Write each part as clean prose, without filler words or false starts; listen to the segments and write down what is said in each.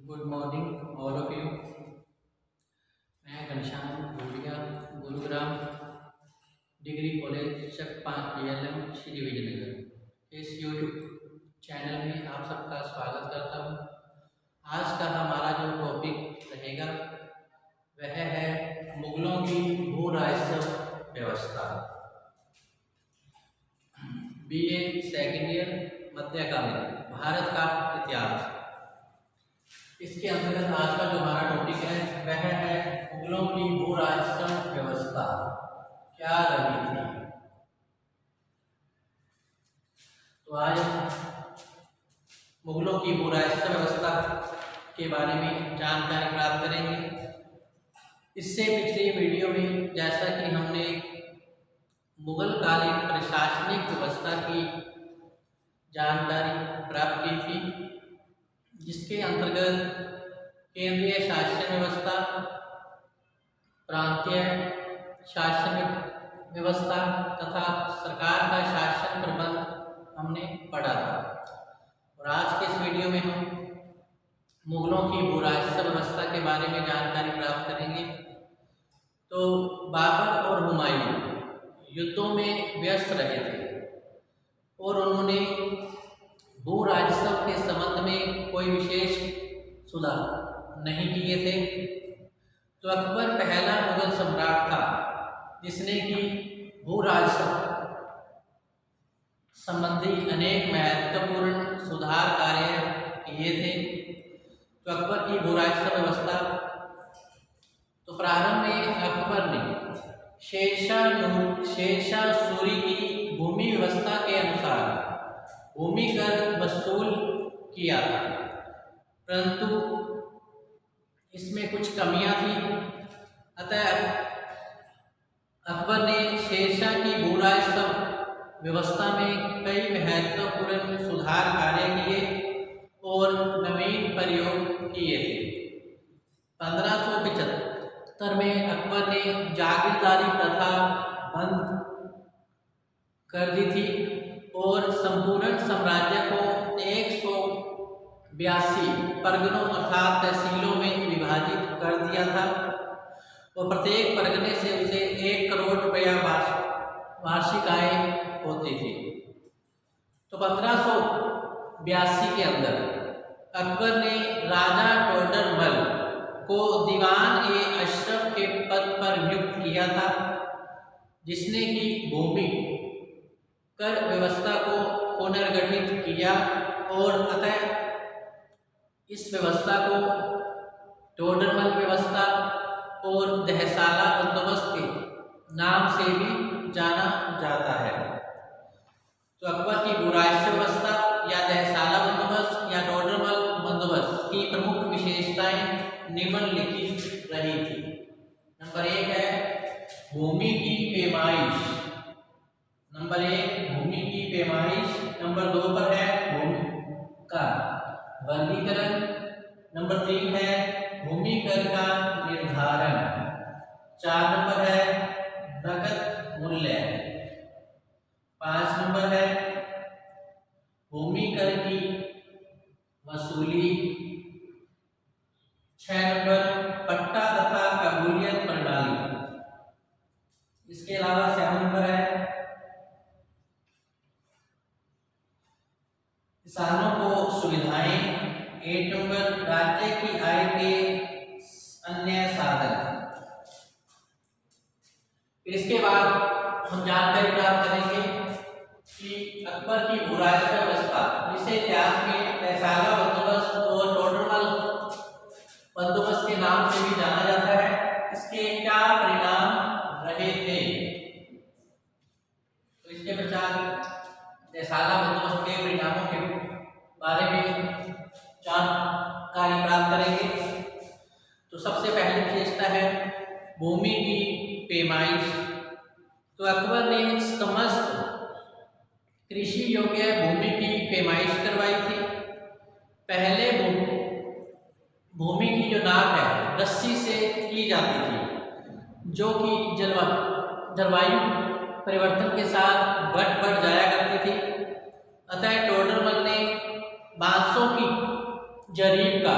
Good morning all of you. मैं Ghanshyam Bhuliya, Gurugram degree college Chakpa DLM Shri Vijaynagar इस YouTube channel में आप सबका स्वागत करता हूँ। आज का हमारा जो टॉपिक रहेगा वह है मुगलों की भू राजस्व व्यवस्था। BA सेकेंड ईयर मध्यकालीन भारत का इतिहास। इसके अंतर्गत आज का जो हमारा टॉपिक है वह है मुगलों की भू राजस्व व्यवस्था क्या रही थी। तो आज मुगलों की भू राजस्व व्यवस्था के बारे में जानकारी प्राप्त करेंगे। इससे पिछली वीडियो में जैसा कि हमने मुगल कालीन प्रशासनिक व्यवस्था की जानकारी प्राप्त की थी, जिसके अंतर्गत केंद्रीय शासन व्यवस्था, प्रांतीय शासन व्यवस्था तथा सरकार का शासन प्रबंध हमने पढ़ा था। और आज के इस वीडियो में हम मुगलों की भू राजस्व व्यवस्था के बारे में जानकारी प्राप्त करेंगे। तो बाबर और हुमायूं युद्धों में व्यस्त रहे थे और उन्होंने भू राजस्व के संबंध में कोई विशेष सुधार नहीं किए थे। तो अकबर पहला मुगल सम्राट था जिसने कि भू राजस्व संबंधी अनेक महत्वपूर्ण सुधार कार्य किए थे। तो अकबर की भू राजस्व व्यवस्था, तो प्रारंभ में अकबर ने शेरशाह सूरी की भूमि व्यवस्था के अनुसार भूमि कर वसूल किया था, परंतु इसमें कुछ कमियां थी। अतः अकबर ने शेरशाह की भू राजस्व व्यवस्था में कई महत्वपूर्ण सुधार कार्य किए और नवीन प्रयोग किए थे। 1575 में अकबर ने जागीरदारी प्रथा बंद कर दी थी और संपूर्ण साम्राज्य को 182 परगनों अर्थात तहसीलों में विभाजित कर दिया था और प्रत्येक परगने से उसे 1 करोड़ रुपया वार्षिक आय होती थी। तो 1582 के अंदर अकबर ने राजा टोडरमल को दीवान-ए-अशरफ के पद पर नियुक्त किया था, जिसने की भूमि कर व्यवस्था को पुनर्गठित किया और अतः इस व्यवस्था को टोडरमल व्यवस्था और दहसाला बंदोबस्त के नाम से भी जाना जाता है। तो अकबर की भू राजस्व व्यवस्था या दहसाला बंदोबस्त या टोडरमल बंदोबस्त की प्रमुख विशेषताएं निम्नलिखित रही थी। नंबर 1 है भूमि की पैमाइश। नंबर 1 भूमि की पैमाइश। नंबर 2 पर है भूमि का वर्गीकरण। नंबर 3 है भूमि कर का निर्धारण। 4 नंबर है नकद मूल्य। 5 नंबर है भूमि कर की वसूली। 6 नंबर पट्टा तथा कबूलियत प्रणाली। इसके अलावा 7 नंबर है किसानों को सुविधाएं। 8 नंबर राज्य की आय के अन्य साधन। फिर इसके बाद हम जानकारी प्राप्त करेंगे कि अकबर की भू राजस्व व्यवस्था, जिसे इतिहास में दहसाला बंदोबस्त और टोडरमल बंदोबस्त के नाम से भी जाना जाता है, इसके क्या परिणाम रहे थे। तो इसके पश्चात दहसाला बंदोबस्त के परिणामों के बारे में जानकारी प्राप्त करेंगे। तो सबसे पहली विशेषता है भूमि की पैमाइश। तो अकबर ने समस्त कृषि योग्य भूमि की पैमाइश करवाई थी। पहले भूमि की जो नाप है रस्सी से की जाती थी, जो कि जलवायु परिवर्तन के साथ बढ़ जाया करती थी। अतः टोडरमल ने बांसों की जरीब का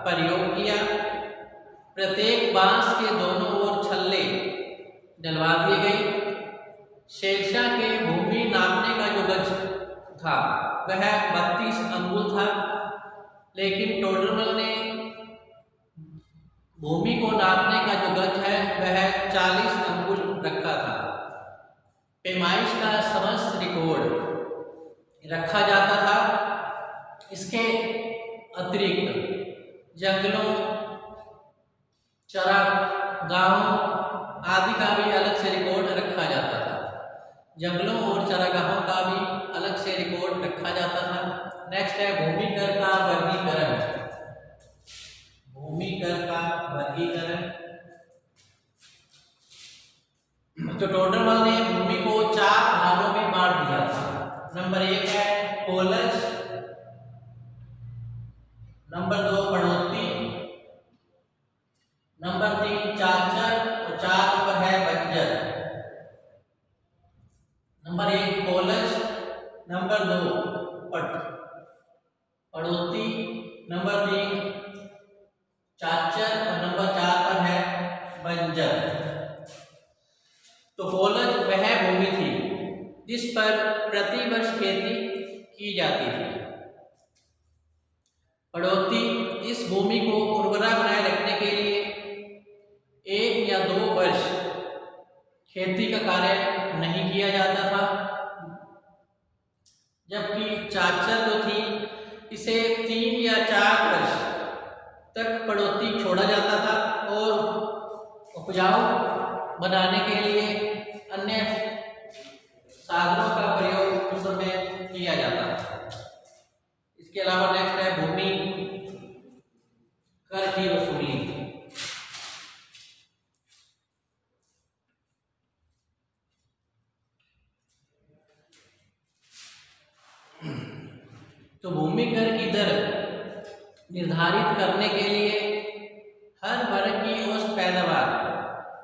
प्रयोग किया। प्रत्येक बांस के दोनों ओर छल्ले डलवा दिए गए। शेरशाह के भूमि नापने का जो गज था वह 32 अंगुल था, लेकिन टोडरमल ने भूमि को नापने का जो गज है वह 40 अंगुल रखा था। पैमाइश का समस्त रिकॉर्ड रखा जाता था। इसके अतिरिक्त जंगलों, चरागाहों आदि का भी अलग से रिकॉर्ड रखा जाता था। जंगलों और चरागाहों का भी अलग से रिकॉर्ड रखा जाता था। नेक्स्ट है भूमि कर का वर्गीकरण। भूमि कर का वर्गीकरण। तो टोडरमल ने भूमि को 4 भागों में बांट दिया था। नंबर 1 है पोलज, नंबर 2 बढ़ोतरी, नंबर 3 चाचर और 4 नंबर है बंजर। नंबर 1 पोलज, नंबर 2 बढ़ोतरी, नंबर 3 चाचर और नंबर 4 पर है बंजर। तो पोलज वह भूमि थी जिस पर प्रति वर्ष खेती की जाती थी। बढ़ोतरी इस भूमि को उर्वरा बनाए रखने के लिए 1 या 2 वर्ष खेती का कार्य नहीं किया जाता था। जबकि चाचर जो थी इसे 3 या 4 वर्ष तक बढ़ोतरी छोड़ा जाता था और उपजाऊ बनाने के लिए अन्य साधनों का प्रयोग उस समय किया जाता था। इसके अलावा नेक्स्ट है भूमि कर की वसूली। तो भूमि कर की दर निर्धारित करने के लिए हर वर्ष की औसत पैदावार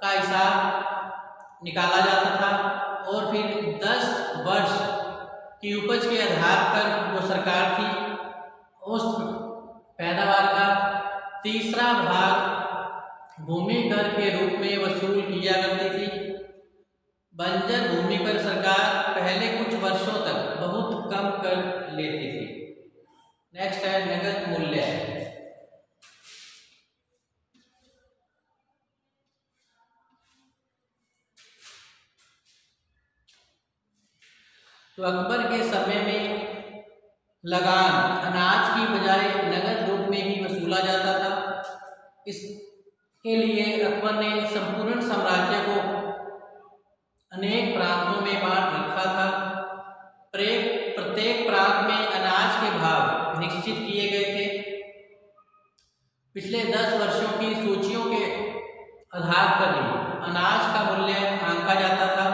का हिसाब निकाला जाता था और फिर 10 वर्ष की उपज के आधार पर जो सरकार थी औसत पैदावार का तीसरा भाग भूमि कर के रूप में वसूल किया करती थी। बंजर भूमि पर सरकार पहले कुछ वर्षों तक बहुत कम कर लेती थी। नेक्स्ट है नगद मूल्य। तो अकबर के समय में लगान अनाज की बजाय नगद रूप में ही वसूला जाता था। इसके लिए अकबर ने संपूर्ण साम्राज्य को अनेक प्रांतों में बांट रखा था। प्रत्येक प्रांत में अनाज के भाव निश्चित किए गए थे। पिछले 10 वर्षों की सूचियों के आधार पर ही अनाज का मूल्य आंका जाता था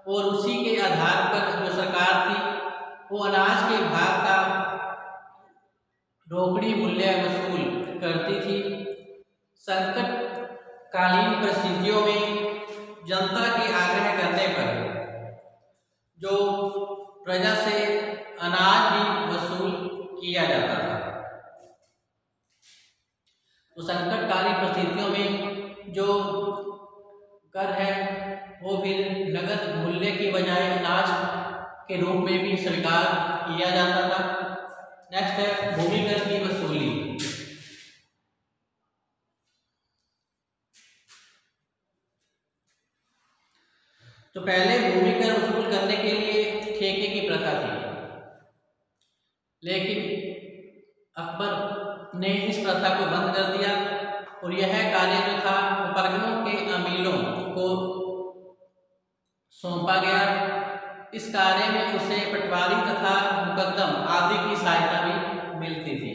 और उसी के आधार पर जो सरकार थी वो अनाज के भाग का रोकड़ी मूल्य वसूल करती थी। संकटकालीन परिस्थितियों में जनता के आग्रह करने पर जो प्रजा से अनाज भी वसूल किया जाता था। तो संकटकालीन परिस्थितियों में जो कर है वो फिर नगद मूल्य की बजाय अनाज के रूप में भी स्वीकार किया जाता था। नेक्स्ट है भूमि कर की वसूली। तो पहले भूमि कर वसूल करने के लिए ठेके की प्रथा थी, लेकिन अकबर ने इस प्रथा को बंद कर दिया और यह कार्य जो था वो परगनों के अमीरों को सौंपा गया। इस कार्य में उसे पटवारी तथा मुकद्दम आदि की सहायता भी मिलती थी।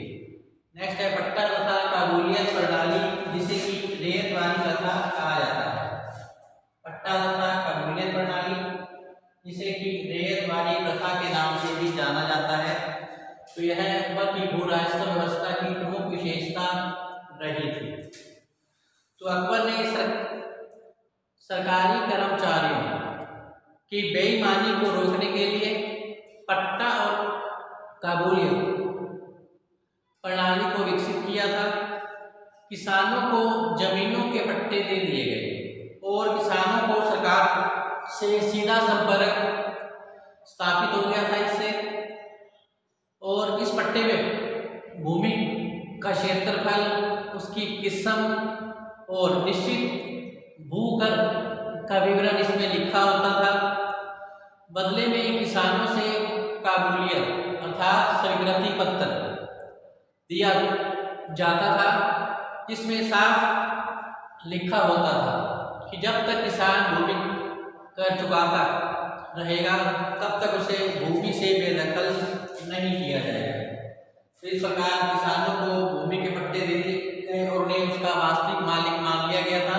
नेक्स्ट है पट्टा तथा काबूलियत प्रणाली, जिसे कि रेतवारी प्रथा कहा जाता है। पट्टा तथा काबूलियत प्रणाली, जिसे कि रेतवारी प्रथा के नाम से भी जाना जाता है। तो यह अकबर की भू राजस्व व्यवस्था की प्रमुख विशेषता रही थी। तो अकबर ने सरकारी कर्मचारियों की बेईमानी को रोकने के लिए पट्टा और काबूलियत प्रणाली को विकसित किया था। किसानों को जमीनों के पट्टे दे दिए गए और किसानों को सरकार से सीधा संपर्क स्थापित हो गया था इससे। और इस पट्टे में भूमि का क्षेत्रफल, उसकी किस्म और निश्चित भू कर का विवरण इसमें लिखा होता था। बदले में किसानों से काबूलियत अर्थात स्वीकृति पत्र दिया जाता था, जिसमें साफ लिखा होता था कि जब तक किसान भूमि कर चुकाता रहेगा तब तक उसे भूमि से बेदखल नहीं किया जाएगा। तो इस प्रकार किसानों को भूमि के पट्टे दे दिए गए और उन्हें उसका वास्तविक मालिक मान लिया गया था।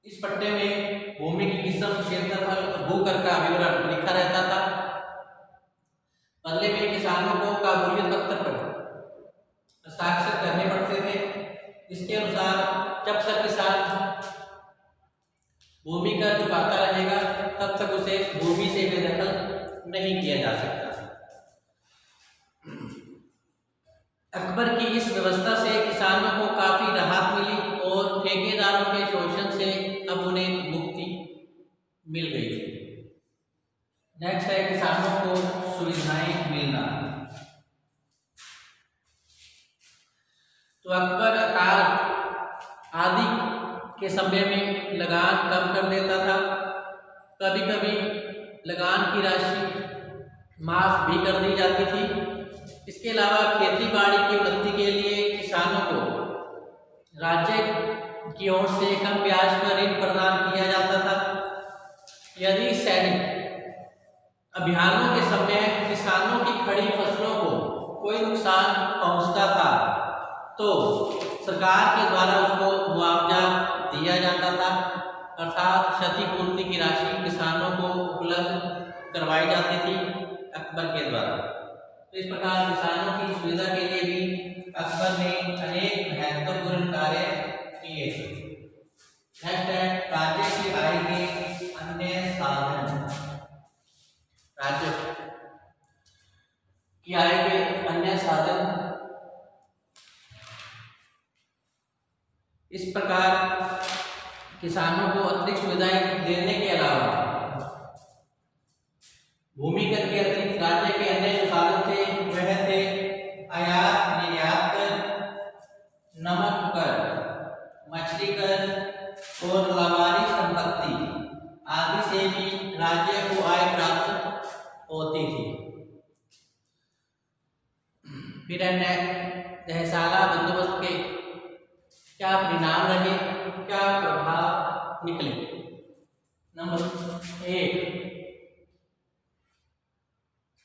इस पट्टे में भूमि की किस्म, क्षेत्रफल और भूकर का विवरण लिखा रहता था। बदले में किसानों को काबूलियत पत्र पर हस्ताक्षर करने पड़ते थे। इसके अनुसार जब तक किसान भूमि कर चुकाता रहेगा तब तक उसे भूमि से बेदखल नहीं किया जा सकता। अकबर की इस व्यवस्था से किसानों को काफी राहत मिली और ठेकेदारों के शोषण से अब उन्हें मुक्ति मिल गई थी। नेक्स्ट है किसानों को सुविधाएं मिलना। तो अकबर अकाल आदि के समय में लगान कम कर देता था। कभी कभी लगान की राशि माफ भी कर दी जाती थी। इसके अलावा खेती बाड़ी की उन्नति के लिए किसानों को राज्य की ओर से कम ब्याज पर ऋण प्रदान किया जाता था। यदि सैनिक अभियानों के समय किसानों की खड़ी फसलों को कोई नुकसान पहुंचता था तो सरकार के द्वारा उसको मुआवजा दिया जाता था, अर्थात क्षतिपूर्ति की राशि किसानों को उपलब्ध करवाई जाती थी अकबर के द्वारा। तो इस प्रकार किसानों की सुविधा के लिए भी अकबर ने अनेक महत्वपूर्ण कार्य किए थे। नेक्स्ट है राज्य की आय के अन्य साधन। राज्य की आय के अन्य साधन इस प्रकार किसानों को अतिरिक्त सुविधाएं देने के अलावा भूमि कर के अतिरिक्त राज्य के अन्य जो साधन थे वह थे आयात निर्यात कर, नमक कर, मछली कर और लावारिस संपत्ति आदि से भी राज्य को आय प्राप्त होती थी। फिर दहसाला बंदोबस्त के क्या परिणाम रहे, क्या प्रभाव निकले। नंबर 1,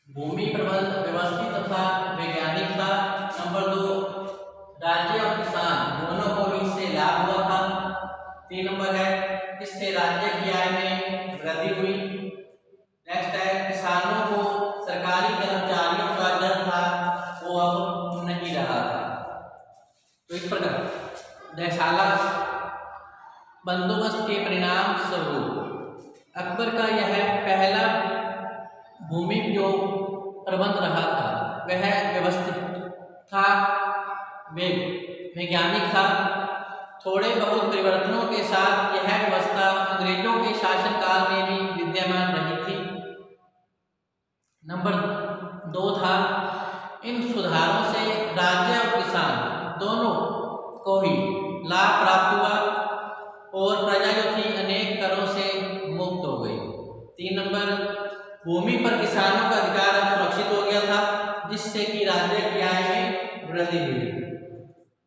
भूमि प्रबंध व्यवस्थित तथा वैज्ञानिक था। नंबर 2, राज्य और किसान दोनों को इससे लाभ हुआ था। 3 नंबर है इससे राज्य की आय में वृद्धि हुई। नेक्स्ट है किसानों को सरकारी कर्मचारियों का डर था वो अब नहीं रहा था। तो इस प्रकार दहसाला बंदोबस्त के परिणाम स्वरूप अकबर का यह पहला भूमि जो प्रबंध रहा था वह व्यवस्थित था, वैज्ञानिक था। थोड़े बहुत परिवर्तनों के साथ यह व्यवस्था अंग्रेजों के शासनकाल में भी विद्यमान रही थी। नंबर 2 था इन सुधारों से राज्य और किसान दोनों को ही लाभ प्राप्त हुआ और प्रजा जो थी अनेक करों से मुक्त हो गई। 3 नंबर भूमि पर किसानों का अधिकार अब सुरक्षित हो गया था जिससे कि राज्य की आय में वृद्धि हुई।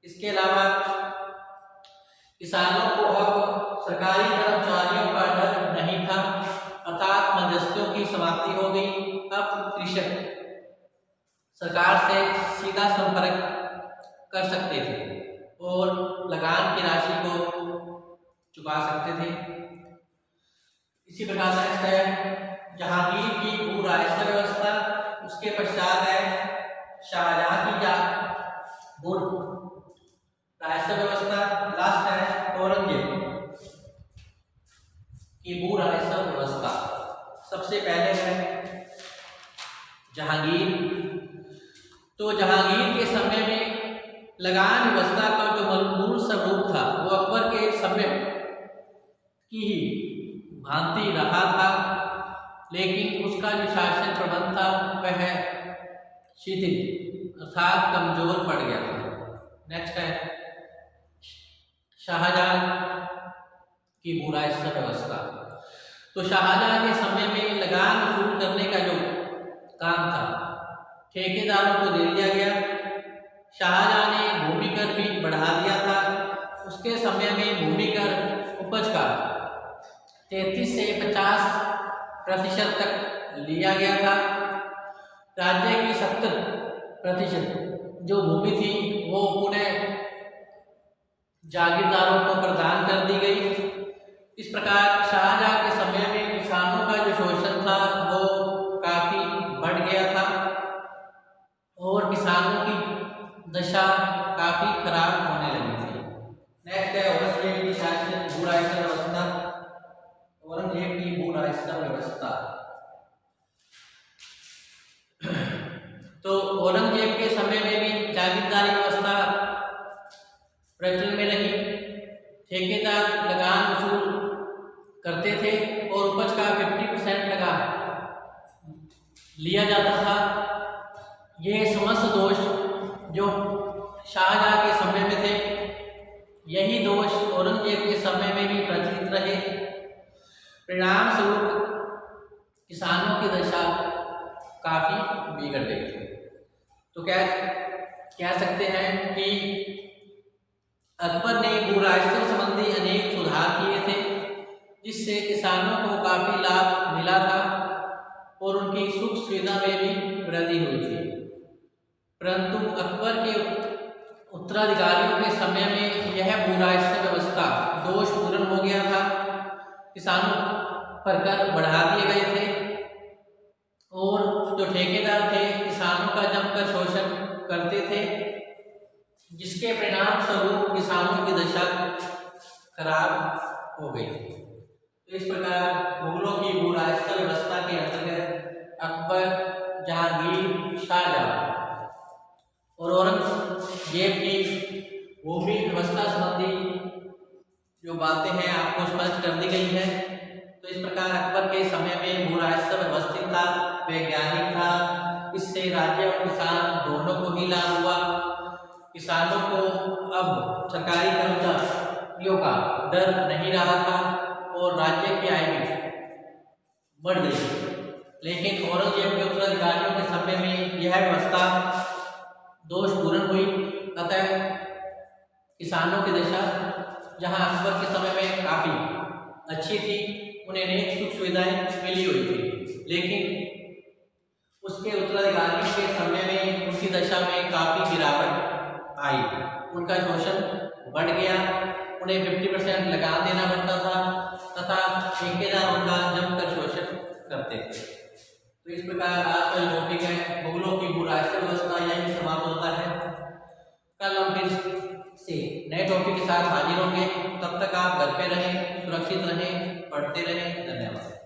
इसके अलावा किसानों को अब सरकारी कर्मचारियों का डर नहीं था, अर्थात मध्यस्थों की समाप्ति हो गई। अब कृषक सरकार से सीधा संपर्क कर सकते थे और लगान की राशि को चुका सकते थे। इसी प्रकार नेक्स्ट है जहांगीर की भू राजस्व व्यवस्था। उसके पश्चात है शाहजहां की भू राजस्व व्यवस्था। लास्ट है औरंगजेब की भू राजस्व व्यवस्था। सबसे पहले है जहांगीर। तो जहांगीर के समय में लगान व्यवस्था का जो की ही भांति रहा था, लेकिन उसका जो शासन प्रबंध था वह शिथिल अर्थात कमजोर पड़ गया था। नेक्स्ट है शाहजहां की बुराइस्ता व्यवस्था। तो शाहजहां के समय में लगान वसूल करने का जो काम था ठेकेदारों को दे दिया गया। शाहजहां ने भूमि कर भी बढ़ा दिया था। उसके समय में भूमि कर उपज का 33 से 50% तक लिया गया था। राज्य की 70% जो भूमि थी वो पुनः जागीरदारों को प्रदान कर दी गई। इस प्रकार शाहजहां के समय में किसानों का जो शोषण था वो काफी बढ़ गया था और किसानों की दशा काफी खराब होने लगी थी। नेक्स्ट है औरंगजेब की शासन बुराइस्ता व्यवस्था। औरंगजेब की बुराइस्ता व्यवस्था। तो औरंगजेब के समय में भी जागीरदारी व्यवस्था प्रचलन में रही। ठेकेदार लगान वसूल करते थे और उपज का 50% लगान लिया जाता था। यह समस्त दोष जो शाहजहां के समय में थे, यही दोष औरंगजेब के समय में भी प्रचलित रहे। परिणाम स्वरूप किसानों की दशा काफी बिगड़ गई थी। तो क्या कह सकते हैं कि अकबर ने बुराइस्ता संबंधी अनेक सुधार किए थे, जिससे किसानों को काफी लाभ मिला था और उनकी सुख सुविधा में भी वृद्धि हुई थी। परंतु अकबर के उत्तराधिकारियों के समय में यह बुराइस्ता व्यवस्था दोषपूर्ण हो गया था। किसानों पर कर बढ़ा दिए गए थे और जो ठेकेदार थे किसानों का जमकर शोषण करते थे, जिसके परिणाम स्वरूप किसानों की दशा खराब हो गई थी। तो इस प्रकार मुगलों की बुराइस्ता व्यवस्था के अंतर्गत अकबर, जहांगीर, शाहजहां और औरंगजेब की भूमि व्यवस्था संबंधी जो बातें हैं आपको स्पष्ट कर दी गई है। तो इस प्रकार अकबर के समय में बुराइस्ता व्यवस्थित था, वैज्ञानिक था। इससे राज्य और किसान दोनों को ही लाभ हुआ। किसानों को अब सरकारी कर्मचारियों का डर नहीं रहा था और राज्य की आय भी बढ़ गई। लेकिन औरंगजेब के उत्तराधिकारियों के समय में यह व्यवस्था दोषपूर्ण हुई। अतः किसानों की दशा जहां अकबर के समय में काफी अच्छी थी, उन्हें अनेक सुख सुविधाएं मिली हुई थी, लेकिन उसके उत्तराधिकारियों के समय में उनकी दशा में काफी गिरावट आई। उनका शोषण बढ़ गया। उन्हें 50% लगान देना पड़ता था तथा ठेकेदार उनका जमकर शोषण करते थे। तो इस प्रकार आज का जो टॉपिक है मुगलों की बुराइस्ता व्यवस्था यही समाप्त होता है। कल हम फिर से नए टॉपिक के साथ हाजिर होंगे। तब तक आप घर पे रहें, सुरक्षित रहें, पढ़ते रहें। धन्यवाद।